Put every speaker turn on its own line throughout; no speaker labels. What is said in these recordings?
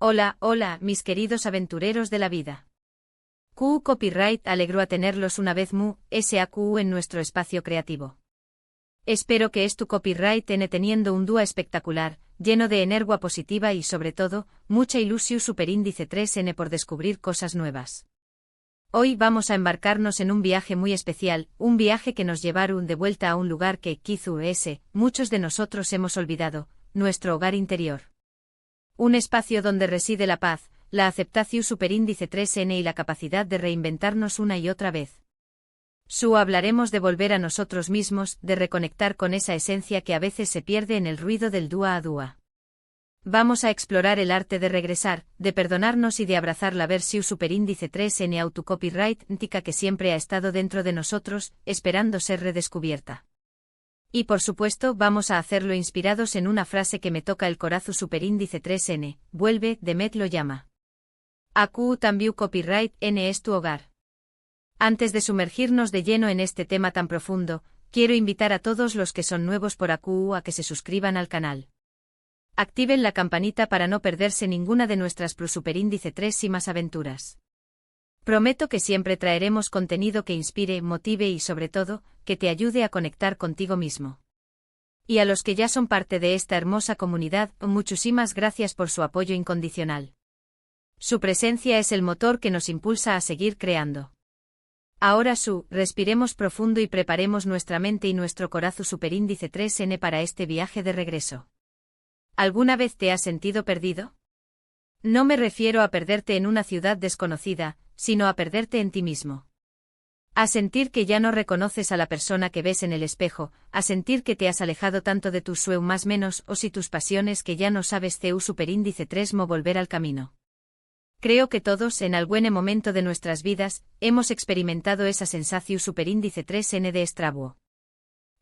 Hola, hola, mis queridos aventureros de la vida. QU Copyright alegró a tenerlos una vez mu, SAQU en nuestro espacio creativo. Espero que tu copyright teniendo un dúa espectacular, lleno de energía positiva y sobre todo, mucha ilusión superíndice 3N por descubrir cosas nuevas. Hoy vamos a embarcarnos en un viaje muy especial, un viaje que nos llevará de vuelta a un lugar que, quizás, muchos de nosotros hemos olvidado, nuestro hogar interior. Un espacio donde reside la paz, la aceptación superíndice 3N y la capacidad de reinventarnos una y otra vez. Hablaremos de volver a nosotros mismos, de reconectar con esa esencia que a veces se pierde en el ruido del dúa a dúa. Vamos a explorar el arte de regresar, de perdonarnos y de abrazar la versión superíndice 3N autocopyright que siempre ha estado dentro de nosotros, esperando ser redescubierta. Y por supuesto vamos a hacerlo inspirados en una frase que me toca el corazón superíndice 3N, vuelve, Demet lo llama. AQ también copyright N es tu hogar. Antes de sumergirnos de lleno en este tema tan profundo, quiero invitar a todos los que son nuevos por AQ a que se suscriban al canal. Activen la campanita para no perderse ninguna de nuestras superíndice 3 y más aventuras. Prometo que siempre traeremos contenido que inspire, motive y sobre todo, que te ayude a conectar contigo mismo. Y a los que ya son parte de esta hermosa comunidad, muchísimas gracias por su apoyo incondicional. Su presencia es el motor que nos impulsa a seguir creando. Ahora respiremos profundo y preparemos nuestra mente y nuestro corazón superíndice 3N para este viaje de regreso. ¿Alguna vez te has sentido perdido? No me refiero a perderte en una ciudad desconocida, sino a perderte en ti mismo. A sentir que ya no reconoces a la persona que ves en el espejo, a sentir que te has alejado tanto de tus más menos o si tus pasiones que ya no sabes superíndice 3 mo volver al camino. Creo que todos en algún momento de nuestras vidas, hemos experimentado esa sensación superíndice 3N de extravío.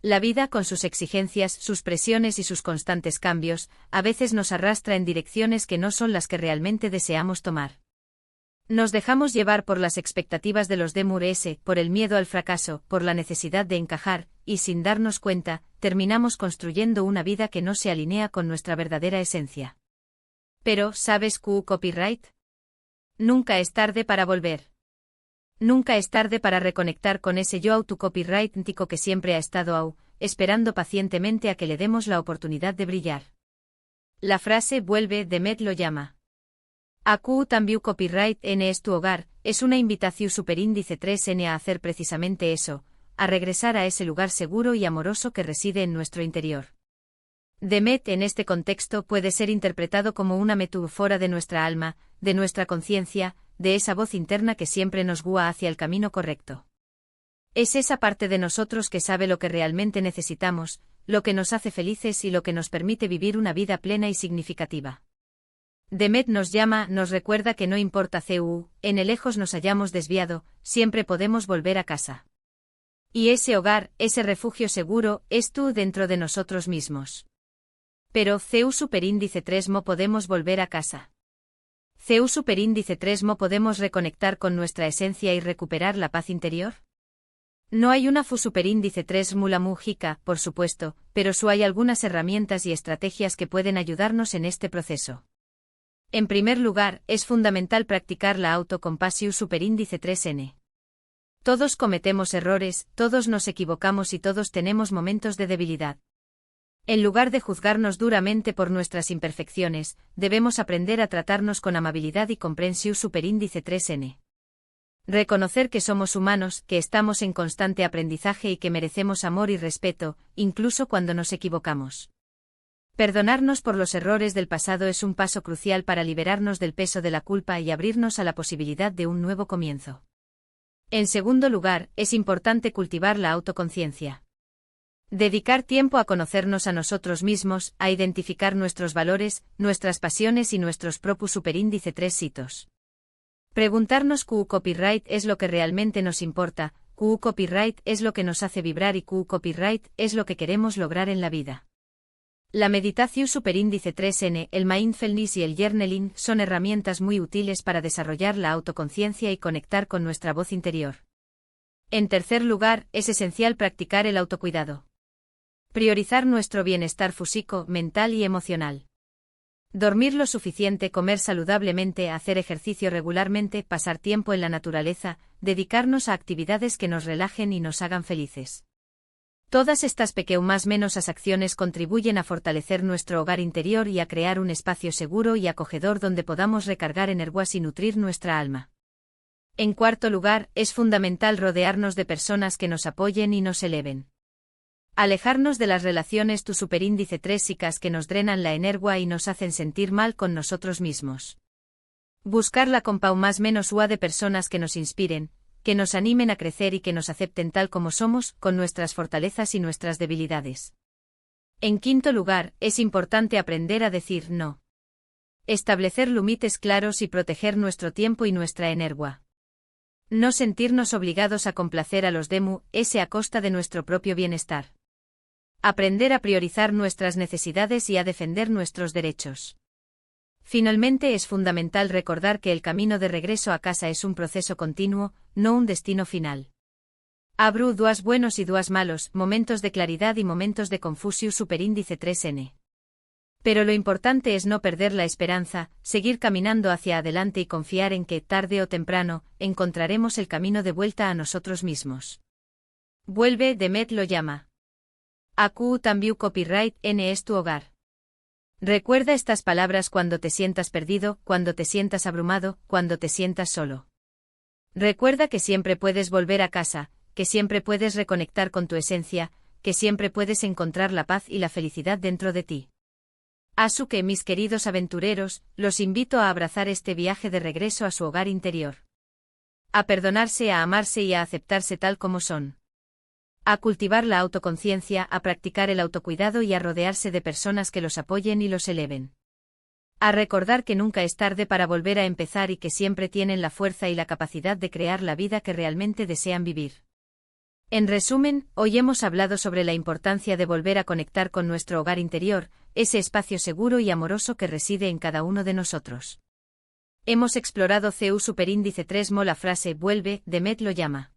La vida con sus exigencias, sus presiones y sus constantes cambios, a veces nos arrastra en direcciones que no son las que realmente deseamos tomar. Nos dejamos llevar por las expectativas de los demures, por el miedo al fracaso, por la necesidad de encajar, y sin darnos cuenta, terminamos construyendo una vida que no se alinea con nuestra verdadera esencia. Pero, ¿sabes QU copyright? Nunca es tarde para volver. Nunca es tarde para reconectar con ese yo autocopyrightntico que siempre ha estado esperando pacientemente a que le demos la oportunidad de brillar. La frase vuelve, Demet lo llama. AQ también copyright N es tu hogar, es una invitación superíndice 3N a hacer precisamente eso, a regresar a ese lugar seguro y amoroso que reside en nuestro interior. Demet en este contexto puede ser interpretado como una metáfora de nuestra alma, de nuestra conciencia, de esa voz interna que siempre nos guía hacia el camino correcto. Es esa parte de nosotros que sabe lo que realmente necesitamos, lo que nos hace felices y lo que nos permite vivir una vida plena y significativa. Demet nos llama, nos recuerda que no importa en el lejos nos hayamos desviado, siempre podemos volver a casa. Y ese hogar, ese refugio seguro, es tú dentro de nosotros mismos. Pero superíndice 3 mo podemos volver a casa. Superíndice 3 mo podemos reconectar con nuestra esencia y recuperar la paz interior. No hay una superíndice 3 mula mújica, por supuesto, pero hay algunas herramientas y estrategias que pueden ayudarnos en este proceso. En primer lugar, es fundamental practicar la autocompasión superíndice 3N. Todos cometemos errores, todos nos equivocamos y todos tenemos momentos de debilidad. En lugar de juzgarnos duramente por nuestras imperfecciones, debemos aprender a tratarnos con amabilidad y comprensión superíndice 3N. Reconocer que somos humanos, que estamos en constante aprendizaje y que merecemos amor y respeto, incluso cuando nos equivocamos. Perdonarnos por los errores del pasado es un paso crucial para liberarnos del peso de la culpa y abrirnos a la posibilidad de un nuevo comienzo. En segundo lugar, es importante cultivar la autoconciencia. Dedicar tiempo a conocernos a nosotros mismos, a identificar nuestros valores, nuestras pasiones y nuestros propios superíndice 3 hitos. Preguntarnos QU copyright es lo que realmente nos importa, QU copyright es lo que nos hace vibrar y QU copyright es lo que queremos lograr en la vida. La meditación superíndice 3N, el mindfulness y el journaling son herramientas muy útiles para desarrollar la autoconciencia y conectar con nuestra voz interior. En tercer lugar, es esencial practicar el autocuidado. Priorizar nuestro bienestar físico, mental y emocional. Dormir lo suficiente, comer saludablemente, hacer ejercicio regularmente, pasar tiempo en la naturaleza, dedicarnos a actividades que nos relajen y nos hagan felices. Todas estas pequeñas acciones contribuyen a fortalecer nuestro hogar interior y a crear un espacio seguro y acogedor donde podamos recargar energías y nutrir nuestra alma. En cuarto lugar, es fundamental rodearnos de personas que nos apoyen y nos eleven. Alejarnos de las relaciones superíndice trésicas que nos drenan la energía y nos hacen sentir mal con nosotros mismos. Buscar la compañía de personas que nos inspiren, que nos animen a crecer y que nos acepten tal como somos, con nuestras fortalezas y nuestras debilidades. En quinto lugar, es importante aprender a decir no. Establecer límites claros y proteger nuestro tiempo y nuestra energía. No sentirnos obligados a complacer a los demás, a costa de nuestro propio bienestar. Aprender a priorizar nuestras necesidades y a defender nuestros derechos. Finalmente, es fundamental recordar que el camino de regreso a casa es un proceso continuo, no un destino final. Habrá dos buenos y dos malos, momentos de claridad y momentos de confusión superíndice 3n. Pero lo importante es no perder la esperanza, seguir caminando hacia adelante y confiar en que, tarde o temprano, encontraremos el camino de vuelta a nosotros mismos. Vuelve, Demet lo llama. AQ también copyright N es tu hogar. Recuerda estas palabras cuando te sientas perdido, cuando te sientas abrumado, cuando te sientas solo. Recuerda que siempre puedes volver a casa, que siempre puedes reconectar con tu esencia, que siempre puedes encontrar la paz y la felicidad dentro de ti. Así que, mis queridos aventureros, los invito a abrazar este viaje de regreso a su hogar interior. A perdonarse, a amarse y a aceptarse tal como son. A cultivar la autoconciencia, a practicar el autocuidado y a rodearse de personas que los apoyen y los eleven. A recordar que nunca es tarde para volver a empezar y que siempre tienen la fuerza y la capacidad de crear la vida que realmente desean vivir. En resumen, hoy hemos hablado sobre la importancia de volver a conectar con nuestro hogar interior, ese espacio seguro y amoroso que reside en cada uno de nosotros. Hemos explorado CU superíndice 3mo la frase vuelve, Demet lo llama.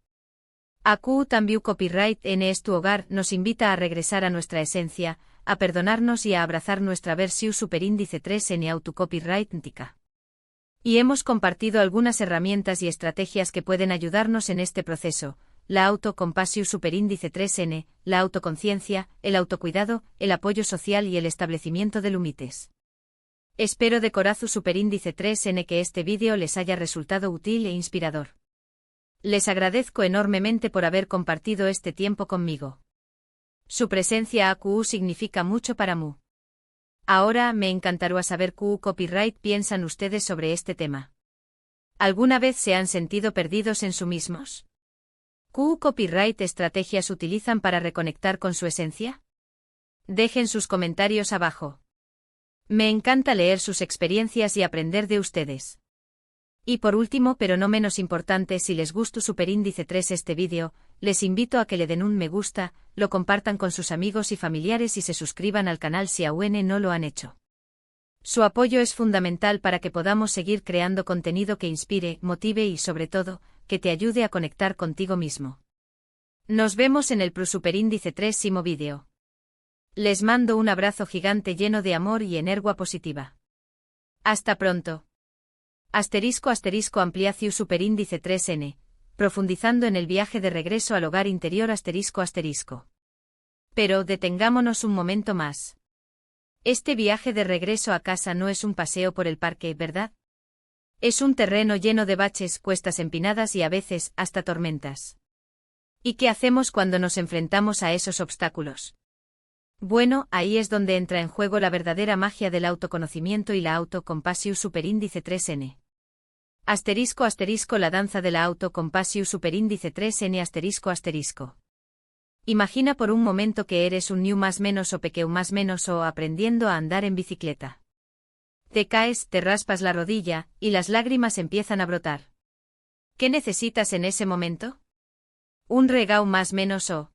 AQ también copyright N es tu hogar nos invita a regresar a nuestra esencia, a perdonarnos y a abrazar nuestra versión superíndice 3N autocopyright ntica. Y hemos compartido algunas herramientas y estrategias que pueden ayudarnos en este proceso: la autocompasión superíndice 3N, la autoconciencia, el autocuidado, el apoyo social y el establecimiento de límites. Espero de corazón superíndice 3N que este vídeo les haya resultado útil e inspirador. Les agradezco enormemente por haber compartido este tiempo conmigo. Su presencia AQ significa mucho para mí. Ahora me encantaría saber qué copyright piensan ustedes sobre este tema. ¿Alguna vez se han sentido perdidos en sí mismos? ¿Qué copyright estrategias utilizan para reconectar con su esencia? Dejen sus comentarios abajo. Me encanta leer sus experiencias y aprender de ustedes. Y por último, pero no menos importante, si les gustó superíndice 3 este vídeo, les invito a que le den un me gusta, lo compartan con sus amigos y familiares y se suscriban al canal si aún no lo han hecho. Su apoyo es fundamental para que podamos seguir creando contenido que inspire, motive y sobre todo, que te ayude a conectar contigo mismo. Nos vemos en el superíndice 3mo vídeo. Les mando un abrazo gigante lleno de amor y energía positiva. Hasta pronto. Ampliación superíndice 3n, profundizando en el viaje de regreso al hogar interior ***. Pero detengámonos un momento más. Este viaje de regreso a casa no es un paseo por el parque, ¿verdad? Es un terreno lleno de baches, cuestas empinadas y a veces hasta tormentas. ¿Y qué hacemos cuando nos enfrentamos a esos obstáculos? Bueno, ahí es donde entra en juego la verdadera magia del autoconocimiento y la autocompasión superíndice 3n. La danza de la autocompasión superíndice 3n ***. Imagina por un momento que eres un niño más menos o pequeño más menos o aprendiendo a andar en bicicleta. Te caes, te raspas la rodilla, y las lágrimas empiezan a brotar. ¿Qué necesitas en ese momento? ¿Un regao más menos o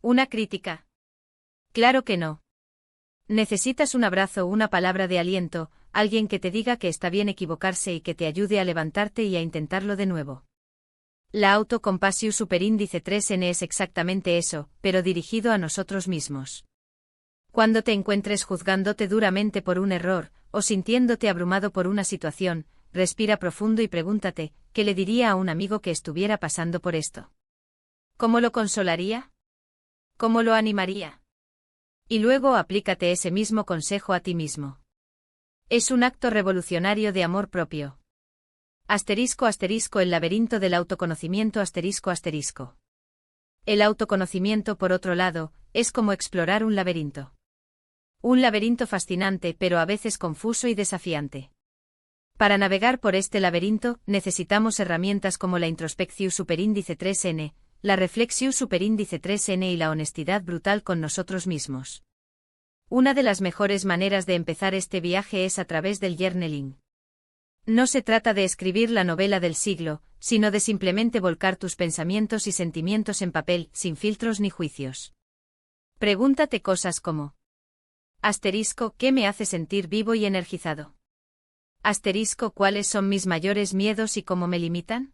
una crítica? Claro que no. Necesitas un abrazo, una palabra de aliento, alguien que te diga que está bien equivocarse y que te ayude a levantarte y a intentarlo de nuevo. La autocompasión superíndice 3n es exactamente eso, pero dirigido a nosotros mismos. Cuando te encuentres juzgándote duramente por un error, o sintiéndote abrumado por una situación, respira profundo y pregúntate, ¿qué le diría a un amigo que estuviera pasando por esto? ¿Cómo lo consolaría? ¿Cómo lo animaría? Y luego aplícate ese mismo consejo a ti mismo. Es un acto revolucionario de amor propio. El laberinto del autoconocimiento ***. El autoconocimiento, por otro lado, es como explorar un laberinto. Un laberinto fascinante pero a veces confuso y desafiante. Para navegar por este laberinto, necesitamos herramientas como la introspección superíndice 3N, la reflexión superíndice 3N y la honestidad brutal con nosotros mismos. Una de las mejores maneras de empezar este viaje es a través del journaling. No se trata de escribir la novela del siglo, sino de simplemente volcar tus pensamientos y sentimientos en papel, sin filtros ni juicios. Pregúntate cosas como: ¿qué me hace sentir vivo y energizado? ¿Cuáles son mis mayores miedos y cómo me limitan?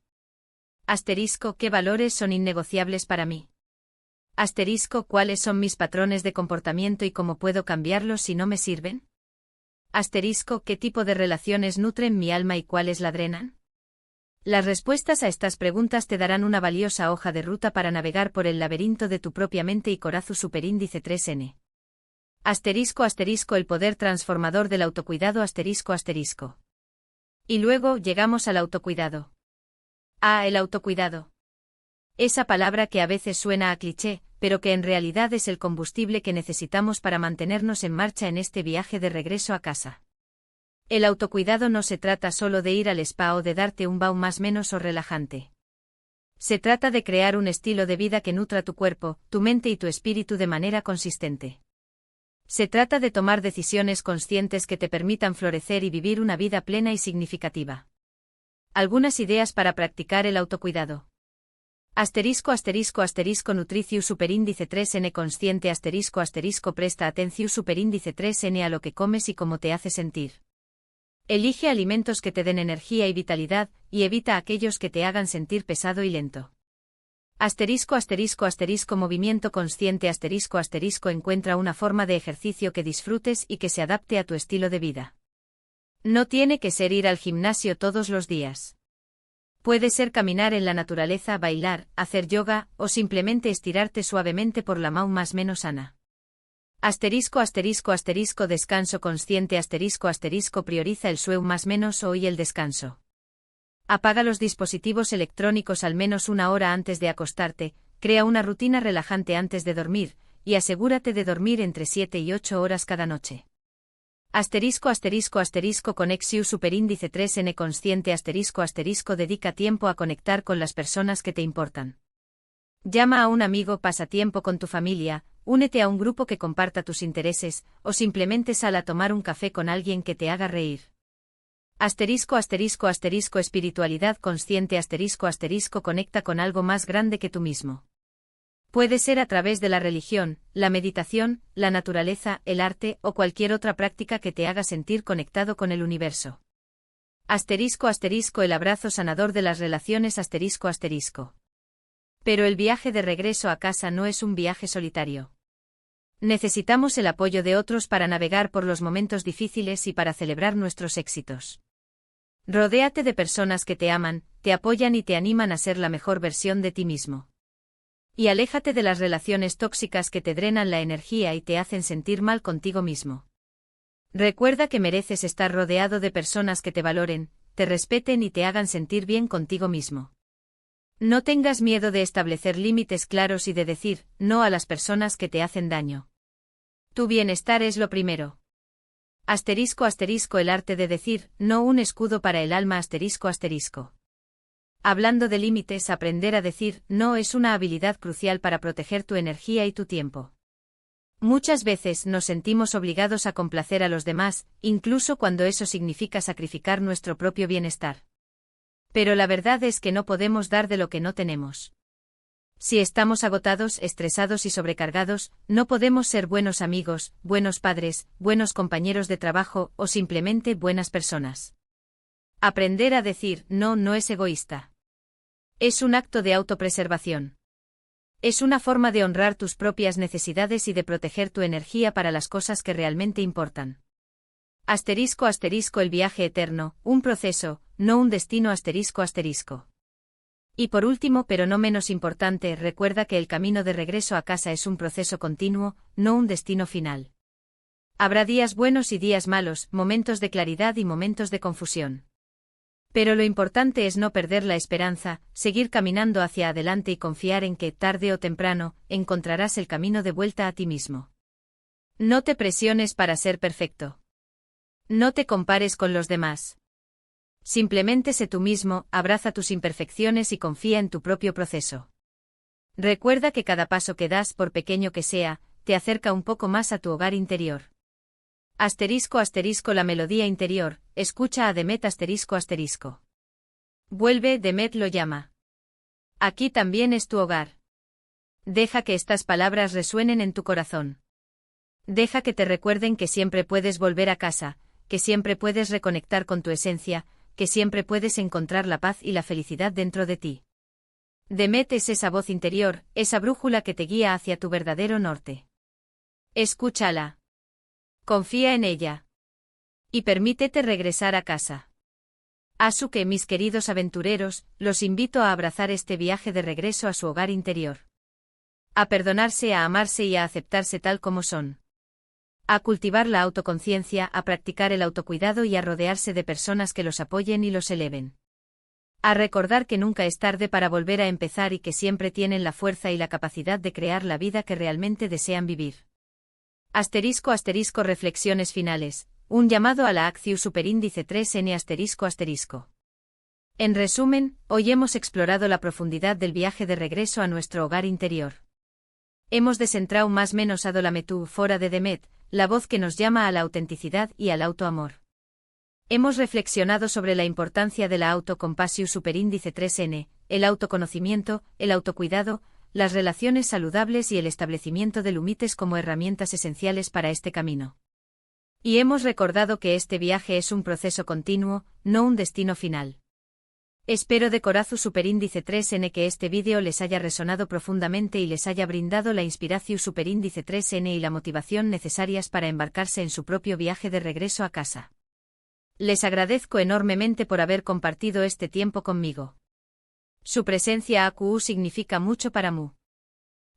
¿Qué valores son innegociables para mí? ¿Cuáles son mis patrones de comportamiento y cómo puedo cambiarlos si no me sirven? ¿Qué tipo de relaciones nutren mi alma y cuáles la drenan? Las respuestas a estas preguntas te darán una valiosa hoja de ruta para navegar por el laberinto de tu propia mente y corazón superíndice 3N. El poder transformador del autocuidado ***. Y luego llegamos al autocuidado. El autocuidado. Esa palabra que a veces suena a cliché, pero que en realidad es el combustible que necesitamos para mantenernos en marcha en este viaje de regreso a casa. El autocuidado no se trata solo de ir al spa o de darte un baño más menos o relajante. Se trata de crear un estilo de vida que nutra tu cuerpo, tu mente y tu espíritu de manera consistente. Se trata de tomar decisiones conscientes que te permitan florecer y vivir una vida plena y significativa. Algunas ideas para practicar el autocuidado. Nutricio superíndice 3N consciente presta atención superíndice 3N a lo que comes y cómo te hace sentir. Elige alimentos que te den energía y vitalidad, y evita aquellos que te hagan sentir pesado y lento. Movimiento consciente encuentra una forma de ejercicio que disfrutes y que se adapte a tu estilo de vida. No tiene que ser ir al gimnasio todos los días. Puede ser caminar en la naturaleza, bailar, hacer yoga, o simplemente estirarte suavemente por la mano más menos sana. Descanso consciente prioriza el sueño más menos o y el descanso. Apaga los dispositivos electrónicos al menos una hora antes de acostarte, crea una rutina relajante antes de dormir, y asegúrate de dormir entre 7 y 8 horas cada noche. Conexión superíndice 3N consciente dedica tiempo a conectar con las personas que te importan. Llama a un amigo, pasa tiempo con tu familia, únete a un grupo que comparta tus intereses, o simplemente sal a tomar un café con alguien que te haga reír. Espiritualidad consciente conecta con algo más grande que tú mismo. Puede ser a través de la religión, la meditación, la naturaleza, el arte o cualquier otra práctica que te haga sentir conectado con el universo. El abrazo sanador de las relaciones ***. Pero el viaje de regreso a casa no es un viaje solitario. Necesitamos el apoyo de otros para navegar por los momentos difíciles y para celebrar nuestros éxitos. Rodéate de personas que te aman, te apoyan y te animan a ser la mejor versión de ti mismo. Y aléjate de las relaciones tóxicas que te drenan la energía y te hacen sentir mal contigo mismo. Recuerda que mereces estar rodeado de personas que te valoren, te respeten y te hagan sentir bien contigo mismo. No tengas miedo de establecer límites claros y de decir no a las personas que te hacen daño. Tu bienestar es lo primero. El arte de decir no, un escudo para el alma ***. Hablando de límites, aprender a decir no es una habilidad crucial para proteger tu energía y tu tiempo. Muchas veces nos sentimos obligados a complacer a los demás, incluso cuando eso significa sacrificar nuestro propio bienestar. Pero la verdad es que no podemos dar de lo que no tenemos. Si estamos agotados, estresados y sobrecargados, no podemos ser buenos amigos, buenos padres, buenos compañeros de trabajo o simplemente buenas personas. Aprender a decir no no es egoísta. Es un acto de autopreservación. Es una forma de honrar tus propias necesidades y de proteger tu energía para las cosas que realmente importan. Asterisco asterisco el viaje eterno, un proceso, no un destino asterisco asterisco. Y por último pero no menos importante, recuerda que el camino de regreso a casa es un proceso continuo, no un destino final. Habrá días buenos y días malos, momentos de claridad y momentos de confusión. Pero lo importante es no perder la esperanza, seguir caminando hacia adelante y confiar en que, tarde o temprano, encontrarás el camino de vuelta a ti mismo. No te presiones para ser perfecto. No te compares con los demás. Simplemente sé tú mismo, abraza tus imperfecciones y confía en tu propio proceso. Recuerda que cada paso que das, por pequeño que sea, te acerca un poco más a tu hogar interior. Asterisco asterisco la melodía interior, escucha a Demet asterisco asterisco. Vuelve, Demet lo llama. Aquí también es tu hogar. Deja que estas palabras resuenen en tu corazón. Deja que te recuerden que siempre puedes volver a casa, que siempre puedes reconectar con tu esencia, que siempre puedes encontrar la paz y la felicidad dentro de ti. Demet es esa voz interior, esa brújula que te guía hacia tu verdadero norte. Escúchala. Confía en ella. Y permítete regresar a casa. Asuke, mis queridos aventureros, los invito a abrazar este viaje de regreso a su hogar interior. A perdonarse, a amarse y a aceptarse tal como son. A cultivar la autoconciencia, a practicar el autocuidado y a rodearse de personas que los apoyen y los eleven. A recordar que nunca es tarde para volver a empezar y que siempre tienen la fuerza y la capacidad de crear la vida que realmente desean vivir. Asterisco asterisco reflexiones finales, un llamado a la acción superíndice 3n asterisco asterisco. En resumen, hoy hemos explorado la profundidad del viaje de regreso a nuestro hogar interior. Hemos descentrado más menos a la metáfora de Demet, la voz que nos llama a la autenticidad y al autoamor. Hemos reflexionado sobre la importancia de la autocompasión superíndice 3n, el autoconocimiento, el autocuidado, las relaciones saludables y el establecimiento de límites como herramientas esenciales para este camino. Y hemos recordado que este viaje es un proceso continuo, no un destino final. Espero de corazón superíndice 3n que este vídeo les haya resonado profundamente y les haya brindado la inspiración superíndice 3n y la motivación necesarias para embarcarse en su propio viaje de regreso a casa. Les agradezco enormemente por haber compartido este tiempo conmigo. Su presencia AQU significa mucho para mí.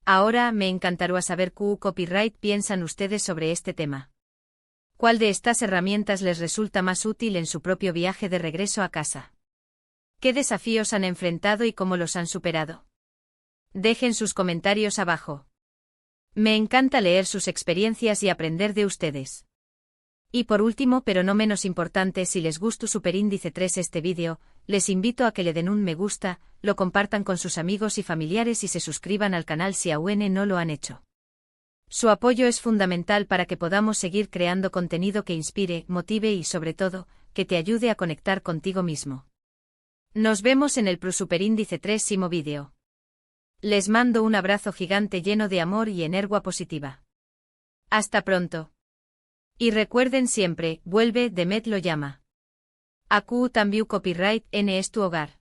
Ahora me encantaría saber qué copyright piensan ustedes sobre este tema. ¿Cuál de estas herramientas les resulta más útil en su propio viaje de regreso a casa? ¿Qué desafíos han enfrentado y cómo los han superado? Dejen sus comentarios abajo. Me encanta leer sus experiencias y aprender de ustedes. Y por último, pero no menos importante, si les gustó superíndice 3 este vídeo, les invito a que le den un me gusta, lo compartan con sus amigos y familiares y se suscriban al canal si aún no lo han hecho. Su apoyo es fundamental para que podamos seguir creando contenido que inspire, motive y sobre todo, que te ayude a conectar contigo mismo. Nos vemos en el superíndice 3º vídeo. Les mando un abrazo gigante lleno de amor y energía positiva. Hasta pronto. Y recuerden siempre, vuelve, Demet lo llama. AQU también copyright N es tu hogar.